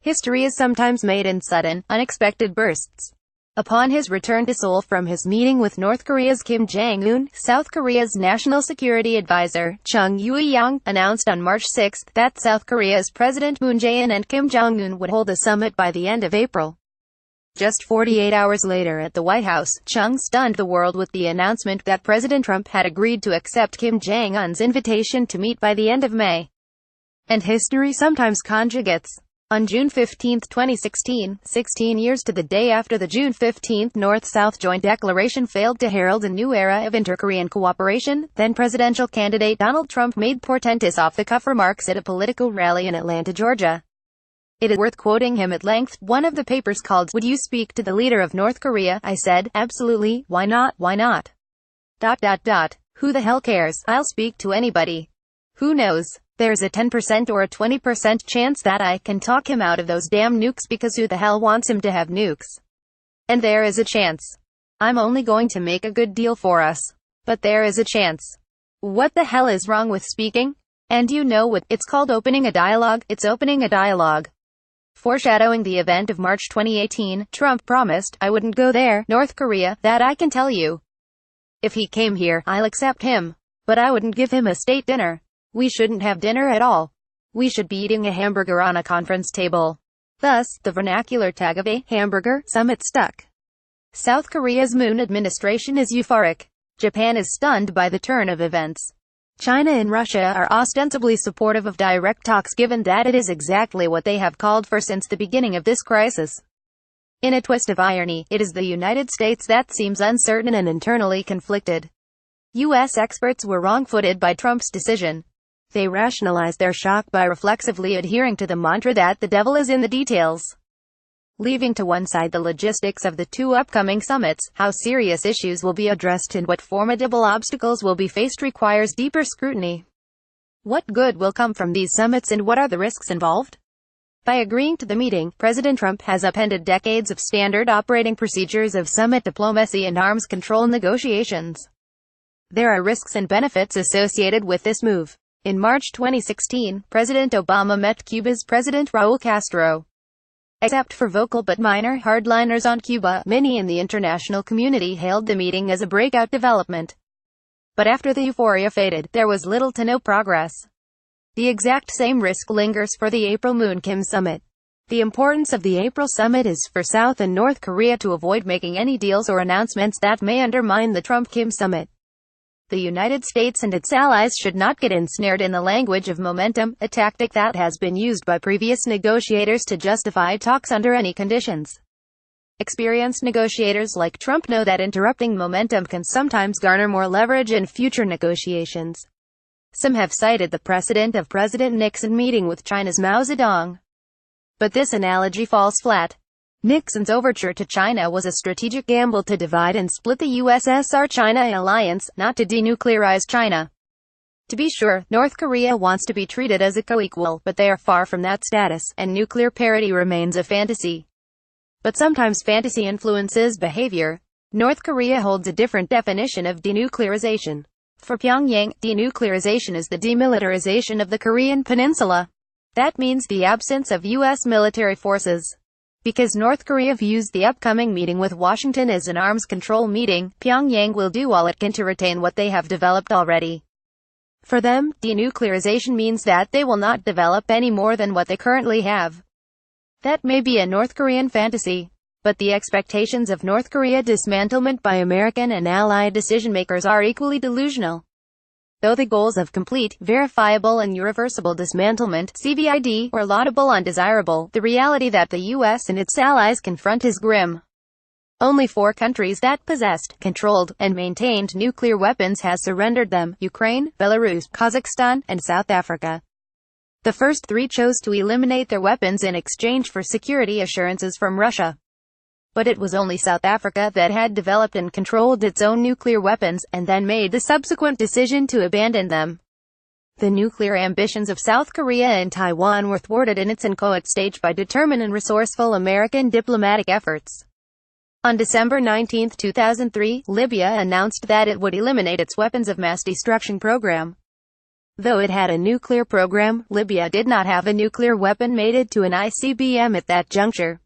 History is sometimes made in sudden, unexpected bursts. Upon his return to Seoul from his meeting with North Korea's Kim Jong Un, South Korea's National Security Advisor, Chung Eui-Yong, announced on March 6 that South Korea's President Moon Jae-in and Kim Jong Un would hold a summit by the end of April. Just 48 hours later at the White House, Chung stunned the world with the announcement that President Trump had agreed to accept Kim Jong Un's invitation to meet by the end of May. And history sometimes conjugates. On June 15, 2016, 16 years to the day after the June 15 North-South Joint Declaration failed to herald a new era of inter-Korean cooperation, then presidential candidate Donald Trump made portentous off-the-cuff remarks at a political rally in Atlanta, Georgia. It is worth quoting him at length. One of the papers called, "Would you speak to the leader of North Korea?" I said, "Absolutely, why not, why not? Who the hell cares? I'll speak to anybody. Who knows? There's a 10% or a 20% chance that I can talk him out of those damn nukes, because who the hell wants him to have nukes? And there is a chance. I'm only going to make a good deal for us. But there is a chance. What the hell is wrong with speaking? And you know what? It's called opening a dialogue. It's opening a dialogue." Foreshadowing the event of March 2018, Trump promised, "I wouldn't go there, North Korea, that I can tell you. If he came here, I'll accept him. But I wouldn't give him a state dinner. We shouldn't have dinner at all. We should be eating a hamburger on a conference table." Thus, the vernacular tag of a hamburger summit stuck. South Korea's Moon administration is euphoric. Japan is stunned by the turn of events. China and Russia are ostensibly supportive of direct talks, given that it is exactly what they have called for since the beginning of this crisis. In a twist of irony, it is the United States that seems uncertain and internally conflicted. U.S. experts were wrong-footed by Trump's decision. They rationalized their shock by reflexively adhering to the mantra that the devil is in the details. Leaving to one side the logistics of the two upcoming summits, how serious issues will be addressed and what formidable obstacles will be faced requires deeper scrutiny. What good will come from these summits, and what are the risks involved? By agreeing to the meeting, President Trump has upended decades of standard operating procedures of summit diplomacy and arms control negotiations. There are risks and benefits associated with this move. In March 2016, President Obama met Cuba's President Raul Castro. Except for vocal but minor hardliners on Cuba, many in the international community hailed the meeting as a breakout development. But after the euphoria faded, there was little to no progress. The exact same risk lingers for the April Moon-Kim summit. The importance of the April summit is for South and North Korea to avoid making any deals or announcements that may undermine the Trump-Kim summit. The United States and its allies should not get ensnared in the language of momentum, a tactic that has been used by previous negotiators to justify talks under any conditions. Experienced negotiators like Trump know that interrupting momentum can sometimes garner more leverage in future negotiations. Some have cited the precedent of President Nixon meeting with China's Mao Zedong. But this analogy falls flat. Nixon's overture to China was a strategic gamble to divide and split the USSR-China alliance, not to denuclearize China. To be sure, North Korea wants to be treated as a co-equal, but they are far from that status, and nuclear parity remains a fantasy. But sometimes fantasy influences behavior. North Korea holds a different definition of denuclearization. For Pyongyang, denuclearization is the demilitarization of the Korean peninsula. That means the absence of U.S. military forces. Because North Korea views the upcoming meeting with Washington as an arms control meeting, Pyongyang will do all it can to retain what they have developed already. For them, denuclearization means that they will not develop any more than what they currently have. That may be a North Korean fantasy, but the expectations of North Korea dismantlement by American and allied decision-makers are equally delusional. Though the goals of complete, verifiable and irreversible dismantlement (CVID) are laudable and desirable, the reality that the U.S. and its allies confront is grim. Only 4 countries that possessed, controlled, and maintained nuclear weapons has surrendered them: Ukraine, Belarus, Kazakhstan, and South Africa. The first 3 chose to eliminate their weapons in exchange for security assurances from Russia. But it was only South Africa that had developed and controlled its own nuclear weapons, and then made the subsequent decision to abandon them. The nuclear ambitions of South Korea and Taiwan were thwarted in its inchoate stage by determined and resourceful American diplomatic efforts. On December 19, 2003, Libya announced that it would eliminate its weapons of mass destruction program. Though it had a nuclear program, Libya did not have a nuclear weapon mated to an ICBM at that juncture.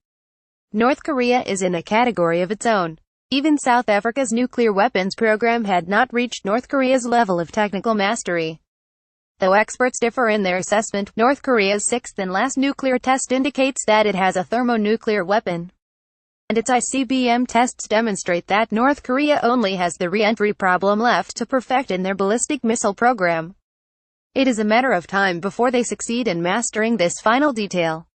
North Korea is in a category of its own. Even South Africa's nuclear weapons program had not reached North Korea's level of technical mastery. Though experts differ in their assessment, North Korea's sixth and last nuclear test indicates that it has a thermonuclear weapon. And its ICBM tests demonstrate that North Korea only has the re-entry problem left to perfect in their ballistic missile program. It is a matter of time before they succeed in mastering this final detail.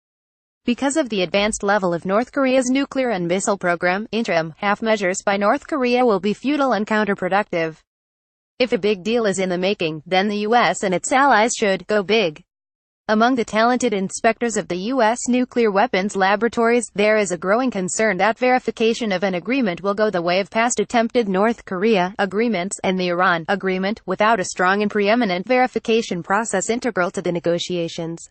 Because of the advanced level of North Korea's nuclear and missile program, interim, half measures by North Korea will be futile and counterproductive. If a big deal is in the making, then the US and its allies should go big. Among the talented inspectors of the U.S. nuclear weapons laboratories, there is a growing concern that verification of an agreement will go the way of past attempted North Korea agreements, and the Iran agreement, without a strong and preeminent verification process integral to the negotiations.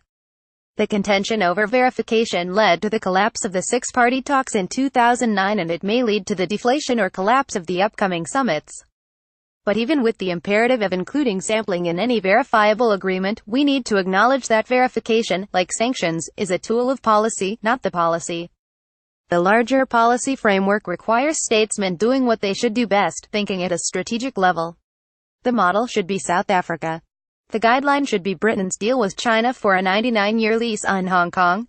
The contention over verification led to the collapse of the six-party talks in 2009, and it may lead to the deflation or collapse of the upcoming summits. But even with the imperative of including sampling in any verifiable agreement, we need to acknowledge that verification, like sanctions, is a tool of policy, not the policy. The larger policy framework requires statesmen doing what they should do best, thinking at a strategic level. The model should be South Africa. The guideline should be Britain's deal with China for a 99-year lease on Hong Kong.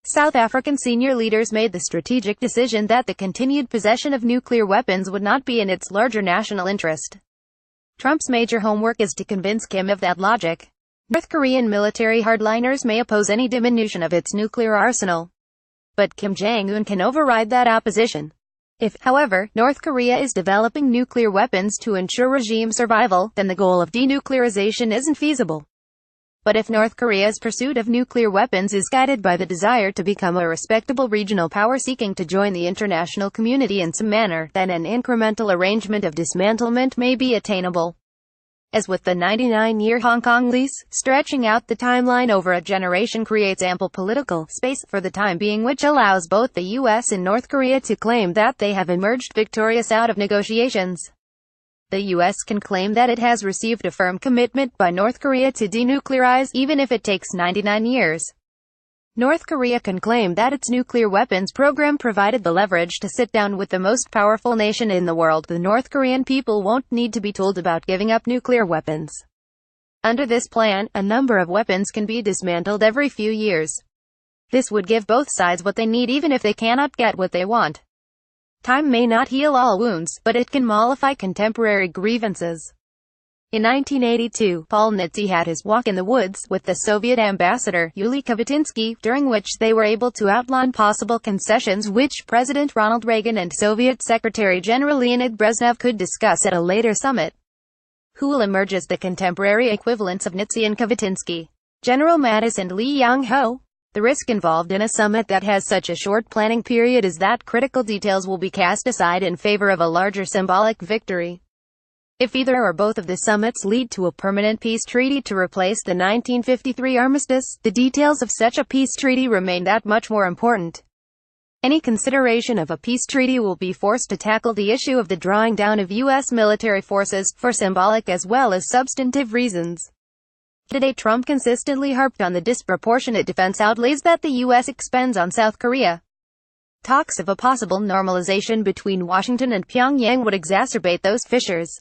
South African senior leaders made the strategic decision that the continued possession of nuclear weapons would not be in its larger national interest. Trump's major homework is to convince Kim of that logic. North Korean military hardliners may oppose any diminution of its nuclear arsenal. But Kim Jong Un can override that opposition. If, however, North Korea is developing nuclear weapons to ensure regime survival, then the goal of denuclearization isn't feasible. But if North Korea's pursuit of nuclear weapons is guided by the desire to become a respectable regional power seeking to join the international community in some manner, then an incremental arrangement of dismantlement may be attainable. As with the 99-year Hong Kong lease, stretching out the timeline over a generation creates ample political space for the time being, which allows both the US and North Korea to claim that they have emerged victorious out of negotiations. The U.S. can claim that it has received a firm commitment by North Korea to denuclearize, even if it takes 99 years. North Korea can claim that its nuclear weapons program provided the leverage to sit down with the most powerful nation in the world. The North Korean people won't need to be told about giving up nuclear weapons. Under this plan, a number of weapons can be dismantled every few years. This would give both sides what they need even if they cannot get what they want. Time may not heal all wounds, but it can mollify contemporary grievances. In 1982, Paul Nitze had his walk in the woods with the Soviet ambassador, Yuli Kavatinsky, during which they were able to outline possible concessions which President Ronald Reagan and Soviet Secretary General Leonid Brezhnev could discuss at a later summit. Who will emerge as the contemporary equivalents of Nitze and Kavatinsky? General Mattis and Lee Young-ho? The risk involved in a summit that has such a short planning period is that critical details will be cast aside in favor of a larger symbolic victory. If either or both of the summits lead to a permanent peace treaty to replace the 1953 armistice, the details of such a peace treaty remain that much more important. Any consideration of a peace treaty will be forced to tackle the issue of the drawing down of U.S. military forces, for symbolic as well as substantive reasons. Today Trump consistently harped on the disproportionate defense outlays that the U.S. expends on South Korea. Talks of a possible normalization between Washington and Pyongyang would exacerbate those fissures.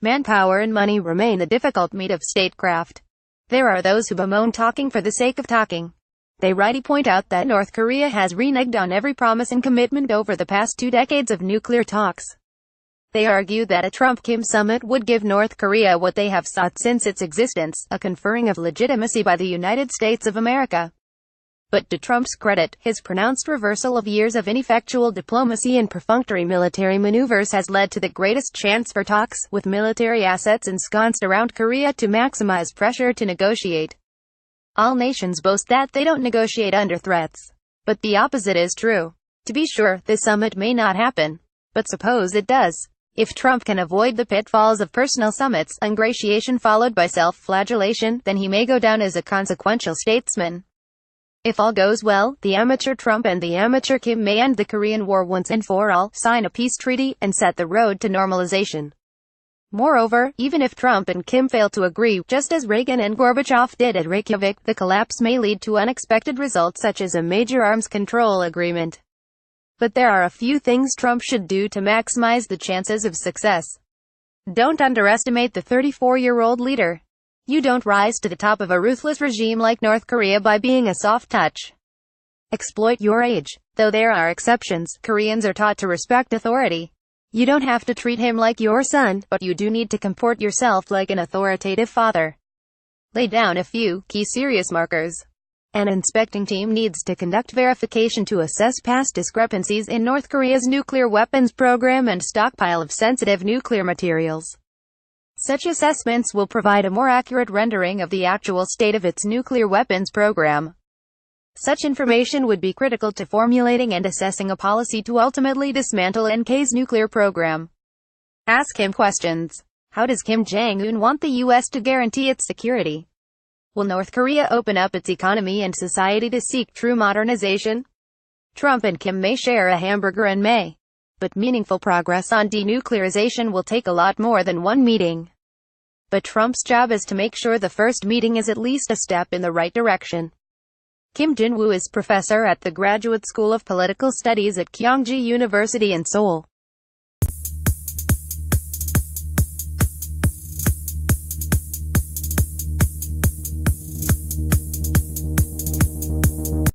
Manpower and money remain the difficult meat of statecraft. There are those who bemoan talking for the sake of talking. They rightly point out that North Korea has reneged on every promise and commitment over the past 2 decades of nuclear talks. They argue that a Trump-Kim summit would give North Korea what they have sought since its existence, a conferring of legitimacy by the United States of America. But to Trump's credit, his pronounced reversal of years of ineffectual diplomacy and perfunctory military maneuvers has led to the greatest chance for talks, with military assets ensconced around Korea to maximize pressure to negotiate. All nations boast that they don't negotiate under threats. But the opposite is true. To be sure, the summit may not happen. But suppose it does. If Trump can avoid the pitfalls of personal summits, ingratiation followed by self-flagellation, then he may go down as a consequential statesman. If all goes well, the amateur Trump and the amateur Kim may end the Korean War once and for all, sign a peace treaty, and set the road to normalization. Moreover, even if Trump and Kim fail to agree, just as Reagan and Gorbachev did at Reykjavik, the collapse may lead to unexpected results such as a major arms control agreement. But there are a few things Trump should do to maximize the chances of success. Don't underestimate the 34-year-old leader. You don't rise to the top of a ruthless regime like North Korea by being a soft touch. Exploit your age. Though there are exceptions, Koreans are taught to respect authority. You don't have to treat him like your son, but you do need to comport yourself like an authoritative father. Lay down a few key serious markers. An inspecting team needs to conduct verification to assess past discrepancies in North Korea's nuclear weapons program and stockpile of sensitive nuclear materials. Such assessments will provide a more accurate rendering of the actual state of its nuclear weapons program. Such information would be critical to formulating and assessing a policy to ultimately dismantle NK's nuclear program. Ask him questions. How does Kim Jong Un want the U.S. to guarantee its security? Will North Korea open up its economy and society to seek true modernization? Trump and Kim may share a hamburger and may. But meaningful progress on denuclearization will take a lot more than one meeting. But Trump's job is to make sure the first meeting is at least a step in the right direction. Kim Jong-woo is professor at the Graduate School of Political Studies at Kyungji University in Seoul.